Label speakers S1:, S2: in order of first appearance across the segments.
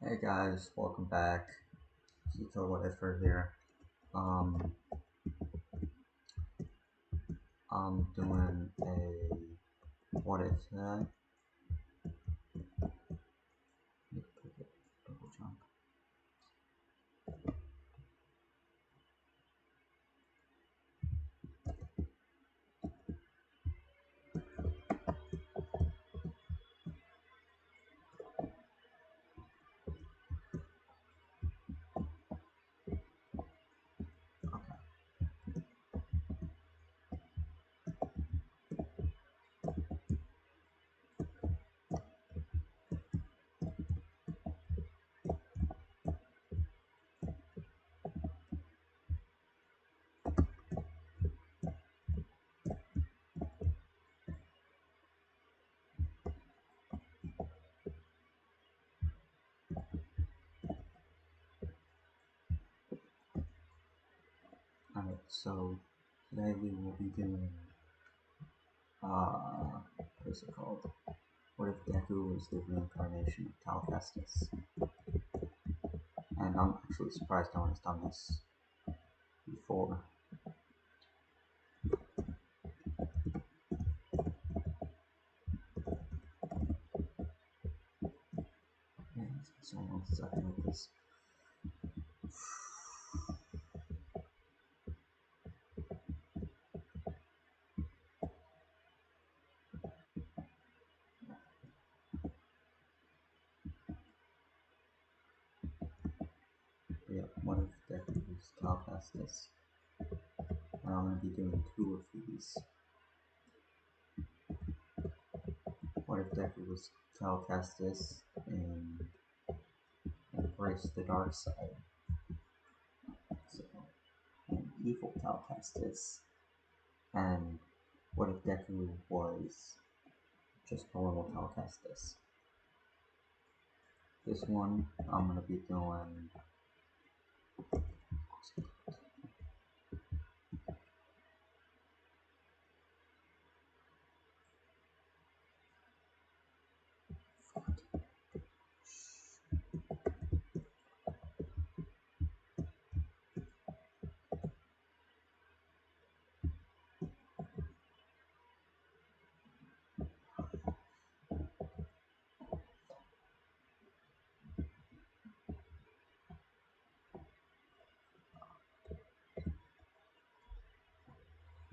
S1: Hey guys, welcome back. Zito Whatever here. Um, I'm doing a what if today. Double jump. Okay. Alright, so today we will be doing what is it called? What if Deku was the reincarnation of Cal Kestis? And I'm actually surprised no one has done this before. Man, it's been so long since I've done this. But yeah, what if Deku was Cal Kestis? And I'm going to be doing two of these. What if Deku was Cal Kestis and embraced the dark side? So, an evil Cal Kestis. And what if Deku was just normal Cal Kestis? This one I'm gonna be doing.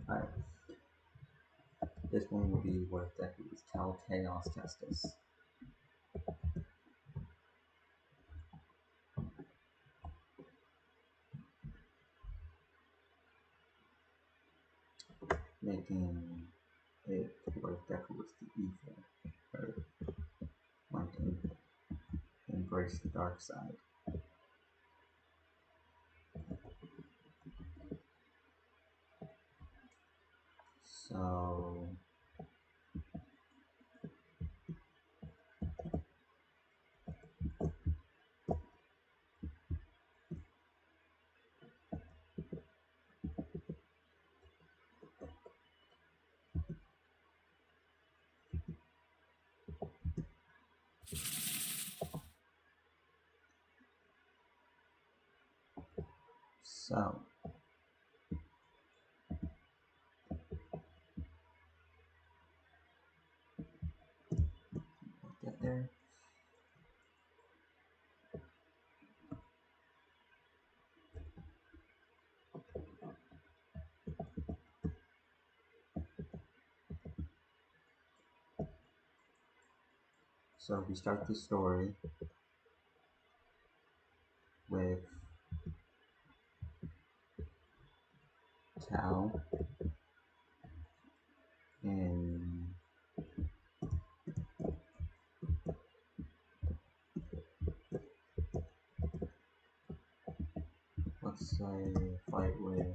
S1: Alright, this one will be what if Deku was Cal Chaos Kestis. Making it what if Deku was the evil, or went to embrace the dark side. So so we'll get there. So we start the story with Cal in let's say fight with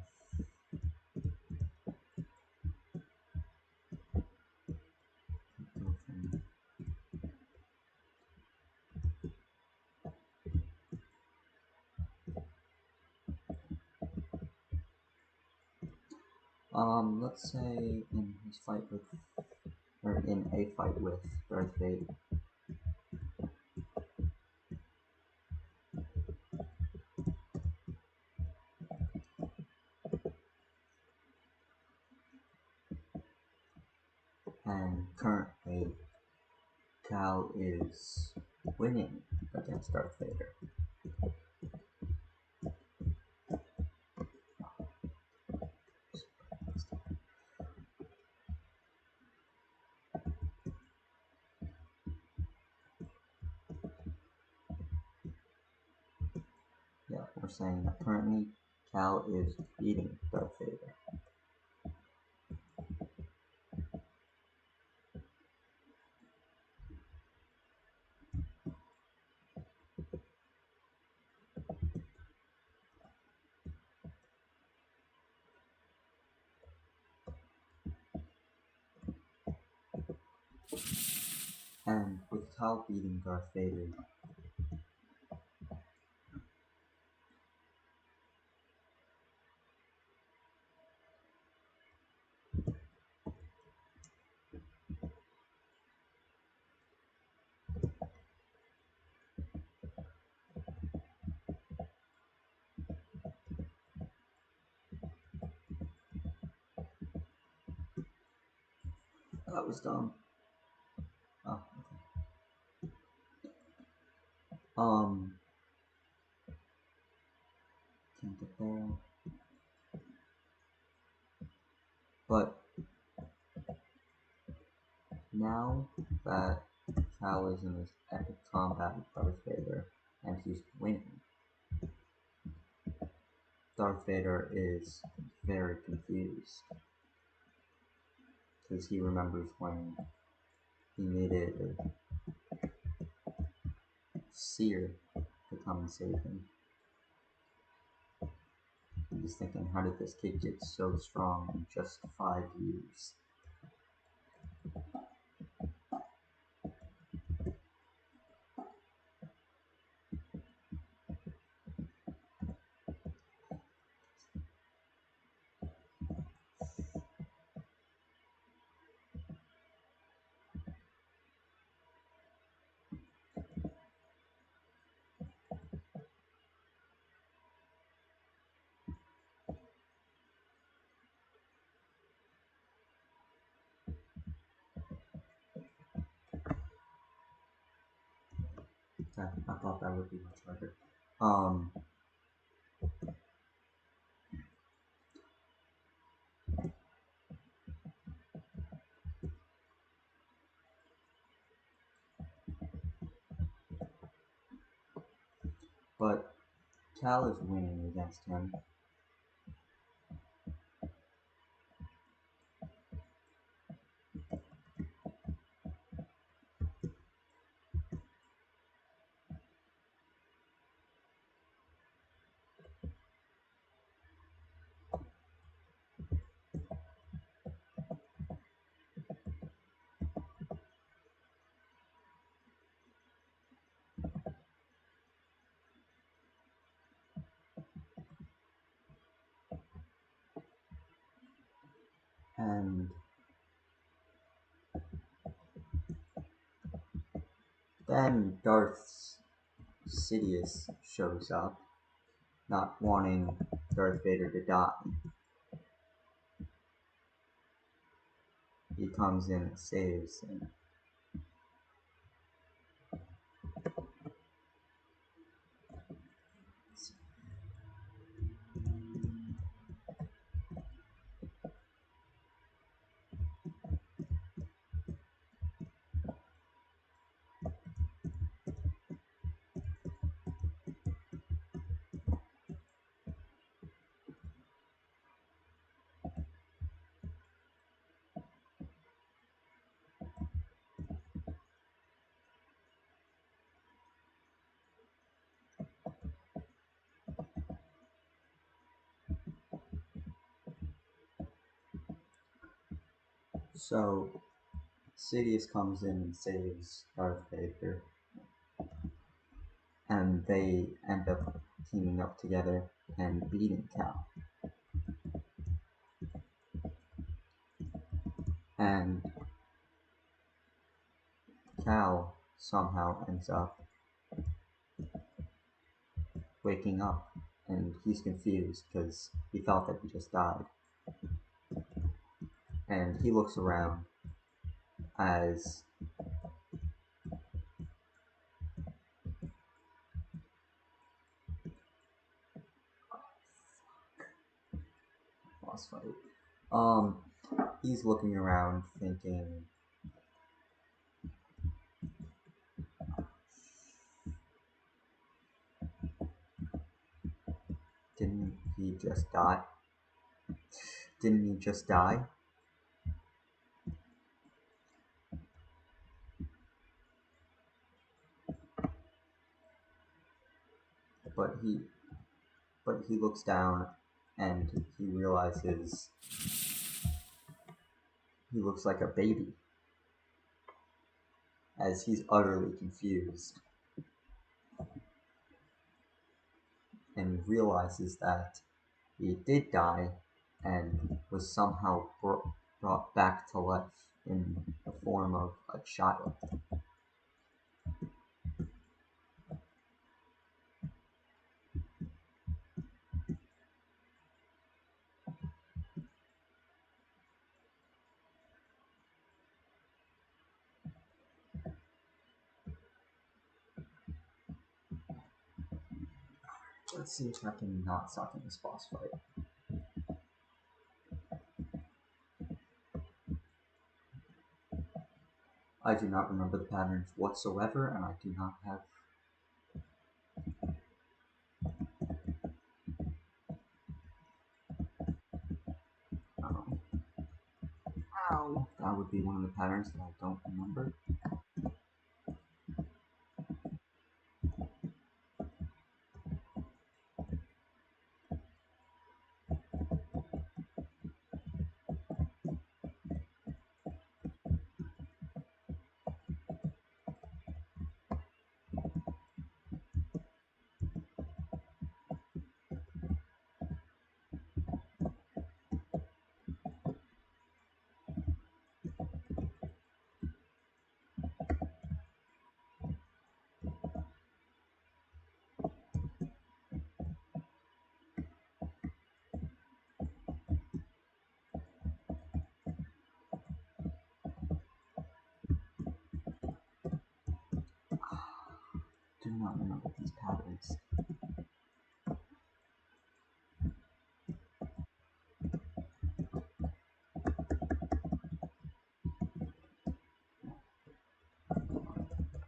S1: let's say in his fight with or in a fight with Darth Vader. And currently, Cal is winning against Darth Vader. Yeah, we're saying that currently Cal is beating Darth Vader. And with Cal beating Darth Vader, that was dumb. Oh, okay. Can't get there. But now that Cal is in this epic combat with Darth Vader and he's winning, Darth Vader is very confused because he remembers when he needed Seer to come and save him. He's thinking, how did this kid get so strong in just 5 years? I thought that would be much harder. But Cal is winning against him. And then Darth Sidious shows up, not wanting Darth Vader to die. He comes in and saves him. So Sidious comes in and saves Darth Vader, and they end up teaming up together and beating Cal. And Cal somehow ends up waking up, and he's confused because he thought that he just died. And he looks around, as boss fight. Um, he's looking around, thinking, didn't he just die? Didn't he just die? But he looks down and he realizes he looks like a baby as he's utterly confused and realizes that he did die and was somehow brought back to life in the form of a child. Let's see if I can not suck in this boss fight. I do not remember the patterns whatsoever, and I do not have. Um, Ow! That would be one of the patterns that I don't remember. Do not remember these patterns.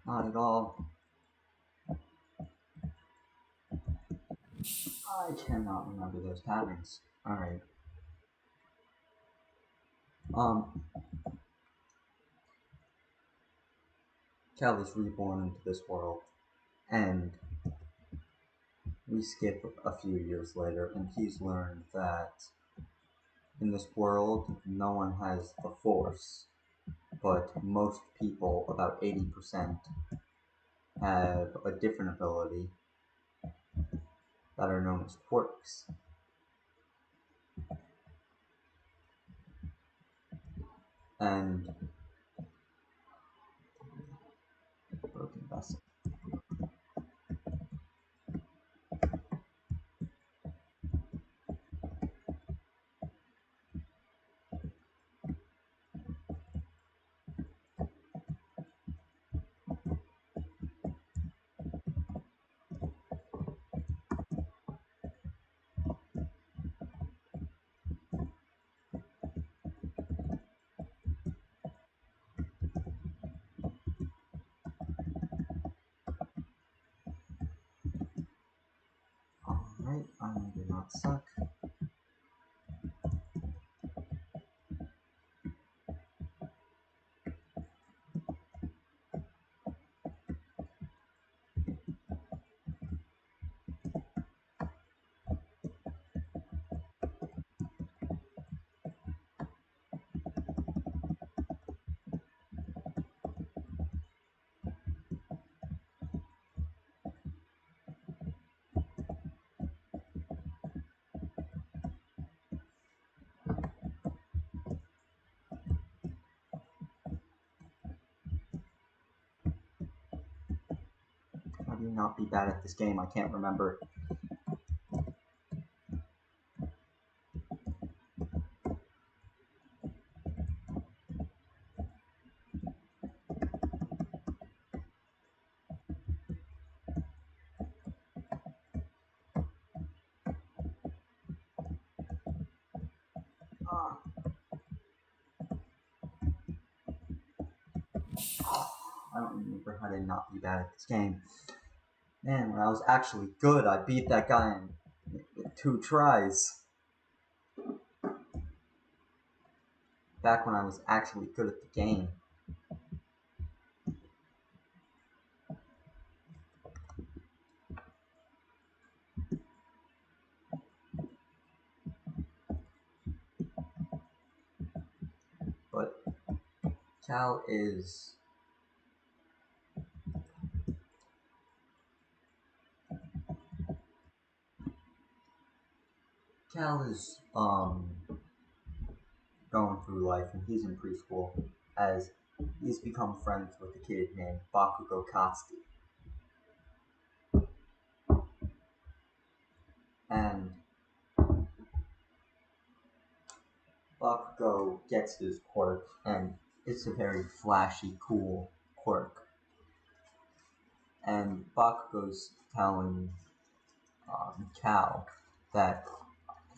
S1: Not at all. I cannot remember those patterns. Alright. Um, Cal is reborn into this world, and we skip a few years later, and he's learned that in this world, no one has the Force, but most people, about 80%, have a different ability that are known as quirks. And broken vessel. Alright, I do not suck. How do you not be bad at this game? I can't remember. I don't remember how to not be bad at this game. Man, when I was actually good, I beat that guy in 2 tries. Back when I was actually good at the game. But Cal is... Cal is, going through life, and he's in preschool, as he's become friends with a kid named Bakugo Katsuki. And Bakugo gets his quirk, and it's a very flashy, cool quirk. And Bakugo's telling Cal that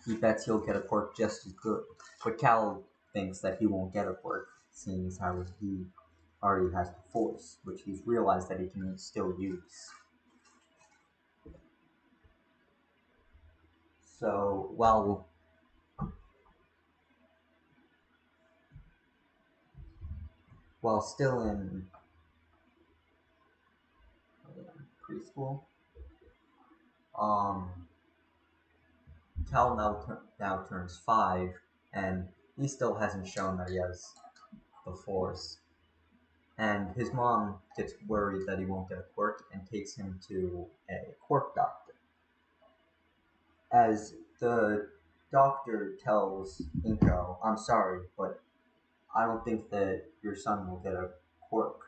S1: he bets he'll get a quirk just as good. But Cal thinks that he won't get a quirk, seeing as how he already has the Force, which he's realized that he can still use. So, while still in preschool, Cal now turns 5, and he still hasn't shown that he has the Force. And his mom gets worried that he won't get a quirk and takes him to a quirk doctor. As the doctor tells Inko, I'm sorry, but I don't think that your son will get a quirk.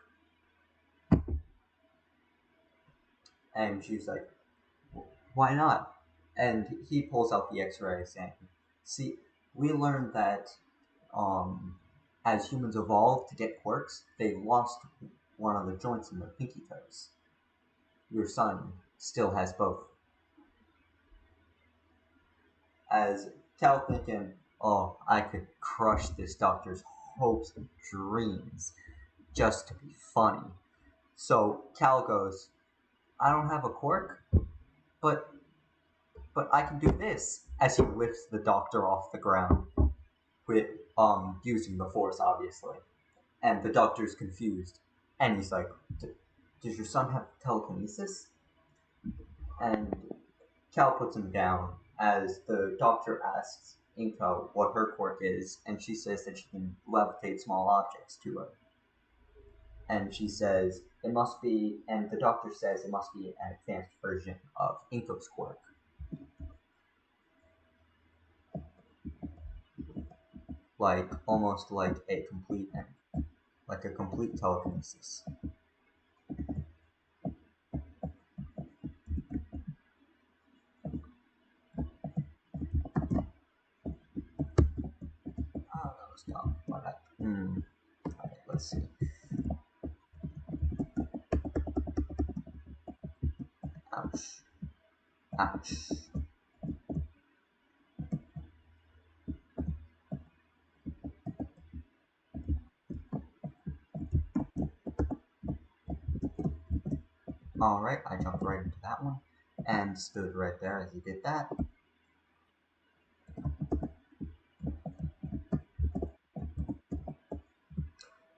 S1: And she's like, why not? And he pulls out the x-ray saying, see, we learned that as humans evolved to get quirks, they lost one of the joints in their pinky toes. Your son still has both. As Cal thinking, oh, I could crush this doctor's hopes and dreams just to be funny. So Cal goes, I don't have a quirk, but I can do this, as he lifts the doctor off the ground with using the Force, obviously. And the doctor's confused, and he's like, does your son have telekinesis? And Cal puts him down as the doctor asks Inko what her quirk is, and she says that she can levitate small objects to her. And she says it must be, and the doctor says it must be an advanced version of Inko's quirk. Like, almost like a complete telekinesis. Oh, that was dumb. Alright, let's see. Ouch. Ouch. Alright, I jumped right into that one, and stood right there as he did that.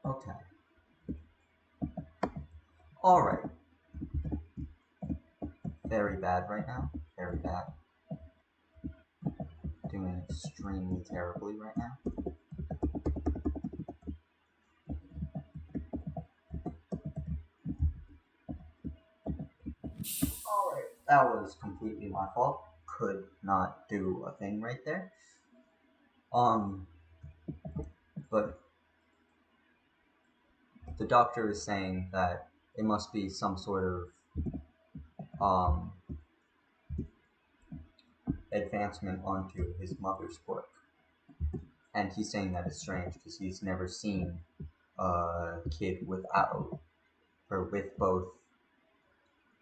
S1: Okay. Alright. Very bad right now. Very bad. Doing extremely terribly right now. Alright, that was completely my fault. Could not do a thing right there. But the doctor is saying that it must be some sort of advancement onto his mother's quirk. And he's saying that it's strange because he's never seen a kid without, or with both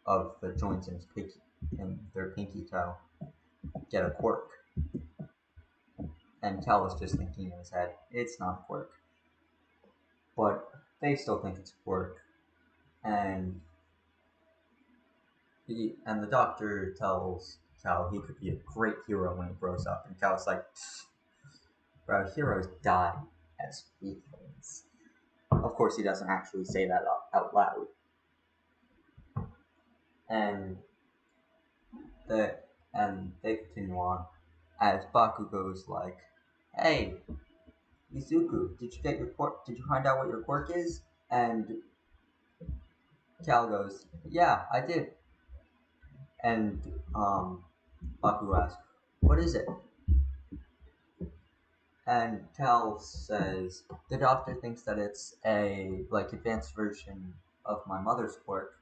S1: of the joints in their pinky toe get a quirk. And Cal was just thinking in his head, it's not a quirk. But they still think it's a quirk. And the doctor tells Cal he could be a great hero when he grows up, and Cal's like, bro, heroes die as weaklings. Of course, he doesn't actually say that out loud. And the they continue on as Bakugo's like, "Hey, Izuku, did you get your quirk? Did you find out what your quirk is?" And Cal goes, "Yeah, I did." And Bakugo asks, "What is it?" And Cal says, "The doctor thinks that it's a advanced version of my mother's quirk,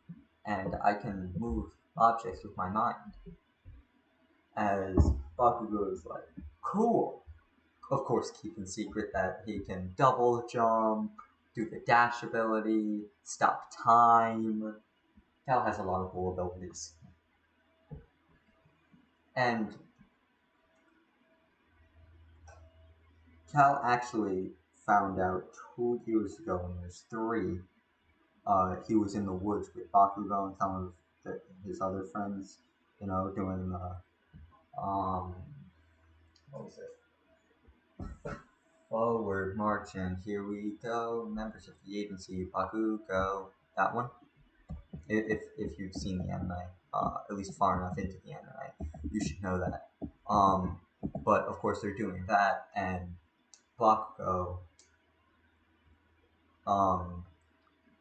S1: and I can move objects with my mind." As Bakugo is like, "Cool." Of course, keeping secret that he can double jump, do the dash ability, stop time. Cal has a lot of cool abilities. And Cal actually found out 2 years ago when he was 3. He was in the woods with Bakugo and some of his other friends, doing what was it? Forward march and here we go, members of the agency, Bakugo. That one. If you've seen the anime, at least far enough into the anime, you should know that. But of course they're doing that, and Bakugo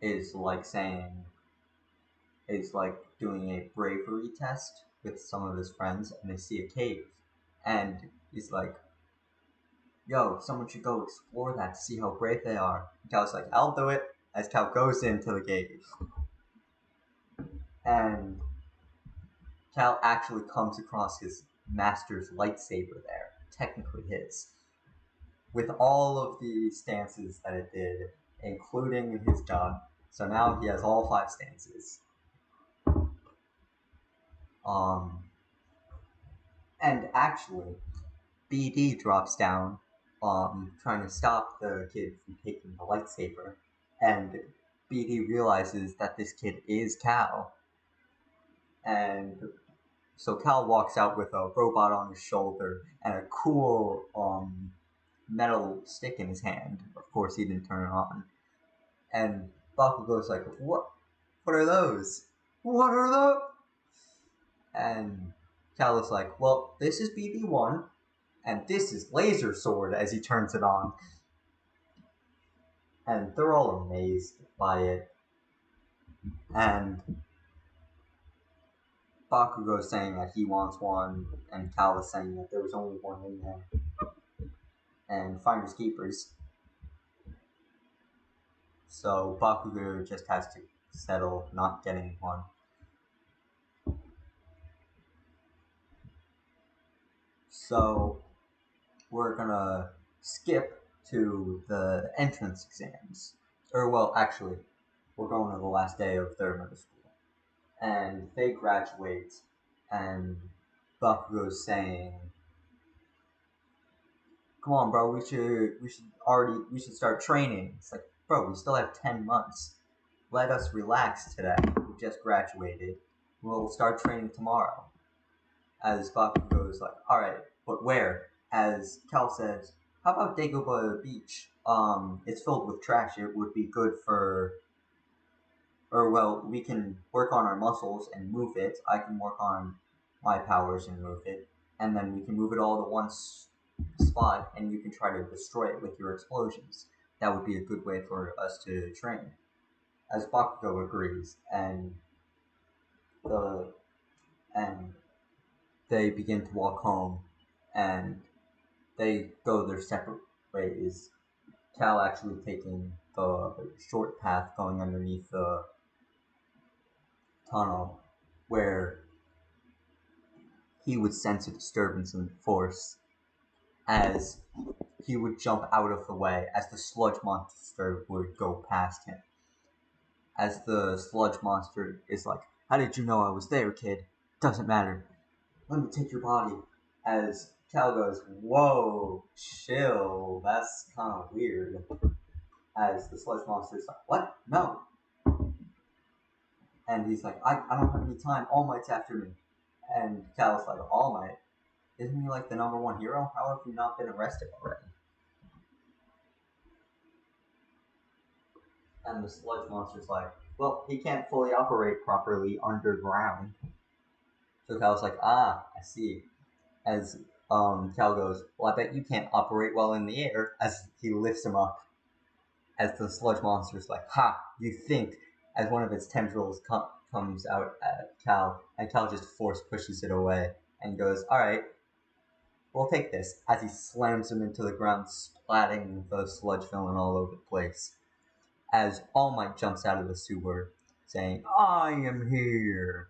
S1: is doing a bravery test with some of his friends, and they see a cave, and he's like, "Yo, someone should go explore that to see how brave they are." And Cal's like, "I'll do it." As Cal goes into the cave, and Cal actually comes across his master's lightsaber there, technically his, with all of the stances that it did, including his gun. So now he has all 5 stances. And actually, BD drops down, trying to stop the kid from taking the lightsaber, and BD realizes that this kid is Cal, and so Cal walks out with a robot on his shoulder and a cool metal stick in his hand. Of course, he didn't turn it on. And Bakugo's like, "What? What are those? What are those?" And Cal is like, "Well, this is BB-1, and this is Laser Sword," as he turns it on. And they're all amazed by it. And Bakugo is saying that he wants one, and Cal is saying that there was only one in there. And finders keepers. So Bakugo just has to settle not getting one. So we're gonna skip to the entrance exams. Or well, actually, we're going to the last day of their middle school. And they graduate, and Bakugo's saying, "Come on, bro, we should start training." It's like, "Bro, we still have 10 months. Let us relax today. We just graduated. We'll start training tomorrow." As Bakugo is like, "Alright, but where?" As Cal says, "How about Deku Beach? It's filled with trash. It would be good for... Or, well, we can work on our muscles and move it. I can work on my powers and move it. And then we can move it all to one spot, and you can try to destroy it with your explosions. That would be a good way for us to train." As Bakugo agrees, and they begin to walk home, and they go their separate ways. Cal actually taking the short path going underneath the tunnel, where he would sense a disturbance in the force as he would jump out of the way as the sludge monster would go past him. As the sludge monster is like, "How did you know I was there, kid? Doesn't matter. Let me take your body." As Cal goes, "Whoa, chill, that's kind of weird." As the sludge monster is like, "What? No." And he's like, I don't have any time. All Might's after me. And Cal's like, All Might? Isn't he like the number one hero? How have you not been arrested already? And the sludge monster's like, well, he can't fully operate properly underground. So Cal's like, I see. As Cal goes, well, I bet you can't operate well in the air. As he lifts him up, as the sludge monster's like, ha, you think? As one of its tendrils comes out at Cal, and Cal just force pushes it away and goes, all right, we'll take this. As he slams him into the ground, splatting the sludge villain all over the place. As All Might jumps out of the sewer, saying, I am here.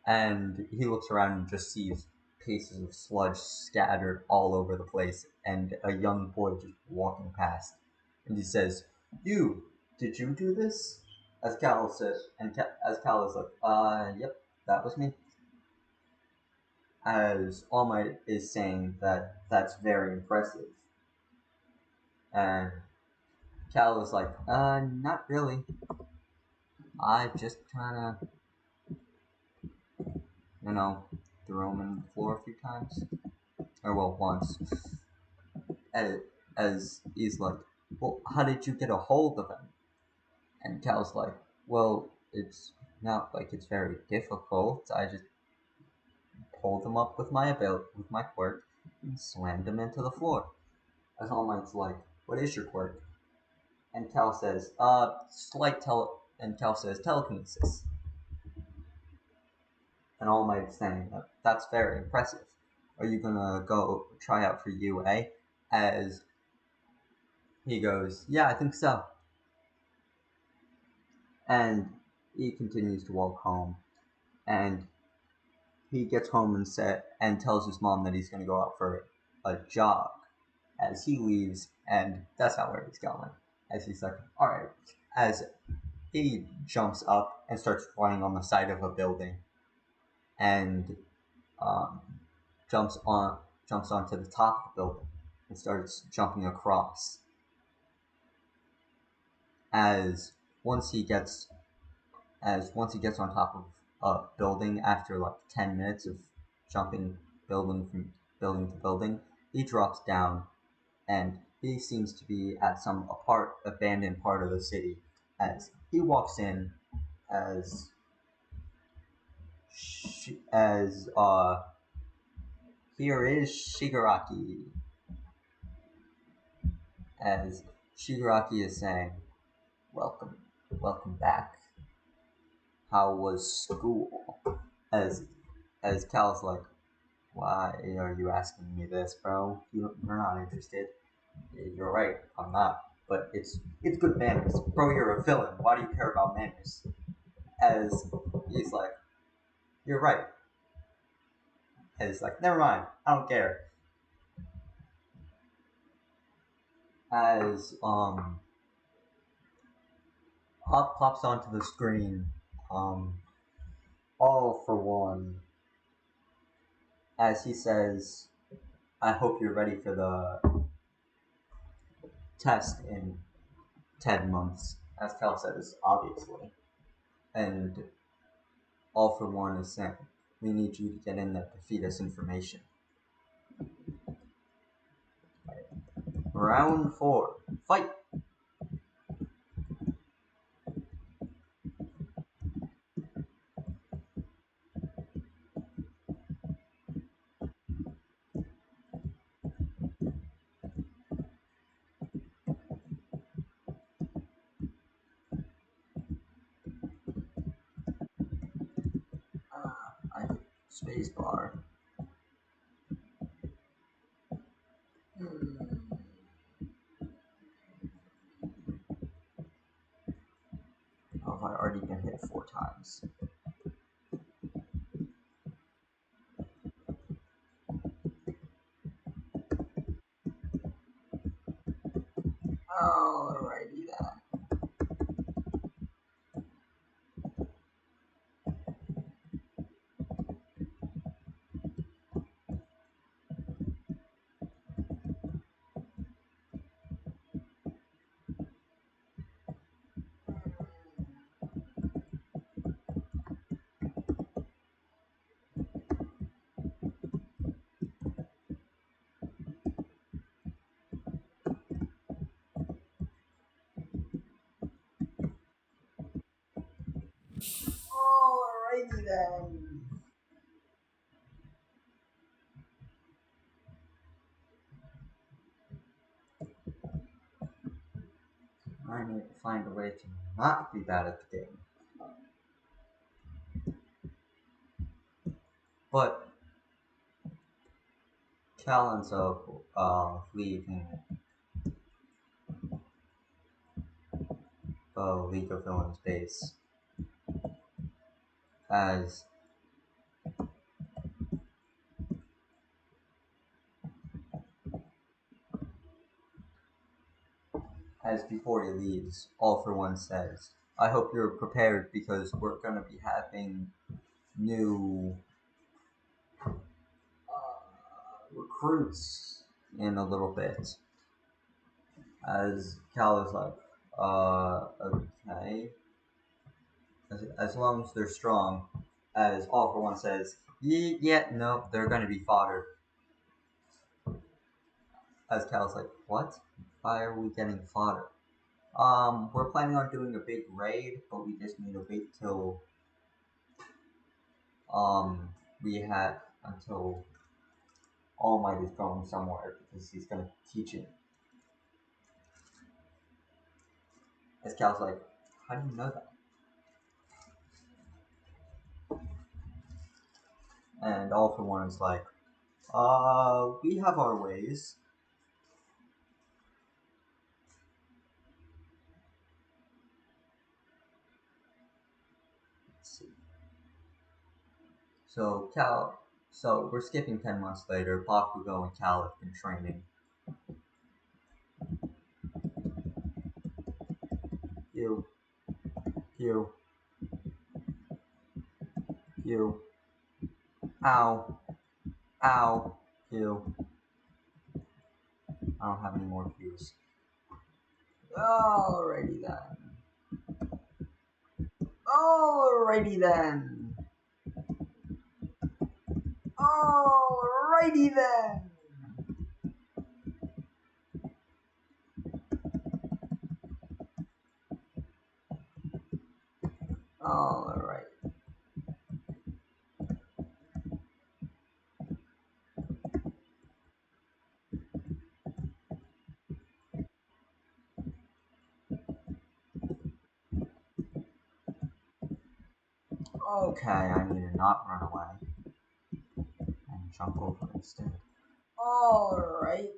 S1: And he looks around and just sees pieces of sludge scattered all over the place, and a young boy just walking past. And he says, You, did you do this? As Cal says, and as Cal is like, yep, that was me. As All Might is saying that that's very impressive. And Cal is like, not really. I just kinda, you know, threw him in the floor a few times. Or, well, once. As he's like, well, how did you get a hold of him? And Cal's like, well, it's not like it's very difficult. I just pulled him up with my quirk and slammed him into the floor. As All Might's like, what is your quirk? And Cal says, and Cal says telekinesis. And All Might's saying, that's very impressive. Are you gonna go try out for UA? As he goes, yeah, I think so. And he continues to walk home. And he gets home and tells his mom that he's going to go out for a jog as he leaves, and that's not where he's going. As he's like, all right, as he jumps up and starts running on the side of a building, and um, jumps onto the top of the building and starts jumping across. As once he gets on top of a building after like 10 minutes of jumping building from building to building, he drops down, and he seems to be at some abandoned part of the city. As he walks in, as here is Shigaraki. As Shigaraki is saying, welcome back. How was school? As Cal's like, why are you asking me this, bro? You're not interested. You're right, I'm not. But it's good manners. Bro, you're a villain. Why do you care about manners? As he's like, you're right. And he's like, never mind, I don't care. As up pops onto the screen, all for one. As he says, I hope you're ready for the test in 10 months. As Cal says, obviously. And all for one is saying, we need you to get in there to feed us information. Round 4. Fight! I hit spacebar. Oh, I've already been hit 4 times. Alrighty then. Alrighty then. I need to find a way to not be bad at the game. But Cal ends up leaving the League of Villains base as before he leaves, All For One says, I hope you're prepared because we're going to be having new recruits in a little bit. As Cal is like, okay. As long as they're strong, as All For One says, yeah, no, they're going to be fodder. As Cal's like, what? Why are we getting fodder? We're planning on doing a big raid, but we just need to wait till we had until All Might is going somewhere because he's gonna teach it. As Cal's like, how do you know that? And All For One is like, we have our ways. Let's see. So we're skipping 10 months later. Bakugo and Cal have been training. You. Ow. Ow. You. I don't have any more cues. Alrighty then. Alrighty then. Alrighty then. Alright. Okay, I need to not run away and jump over instead. Alright.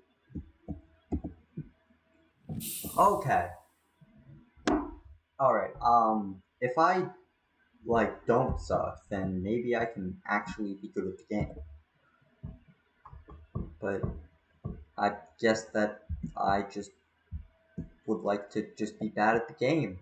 S1: Okay. Alright, if I don't suck, then maybe I can actually be good at the game. But I guess that I just would like to just be bad at the game.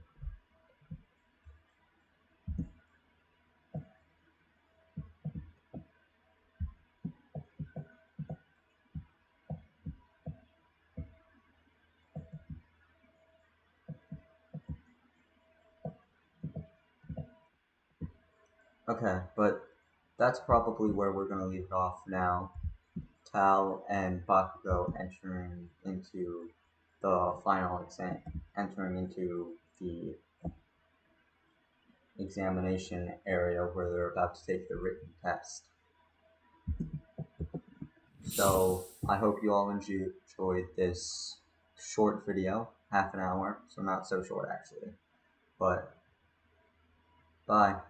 S1: Okay, but that's probably where we're gonna leave it off now. Tal and Bakugo entering into the final exam, entering into the examination area where they're about to take the written test. So I hope you all enjoyed this short video, half an hour, so not so short actually. But bye.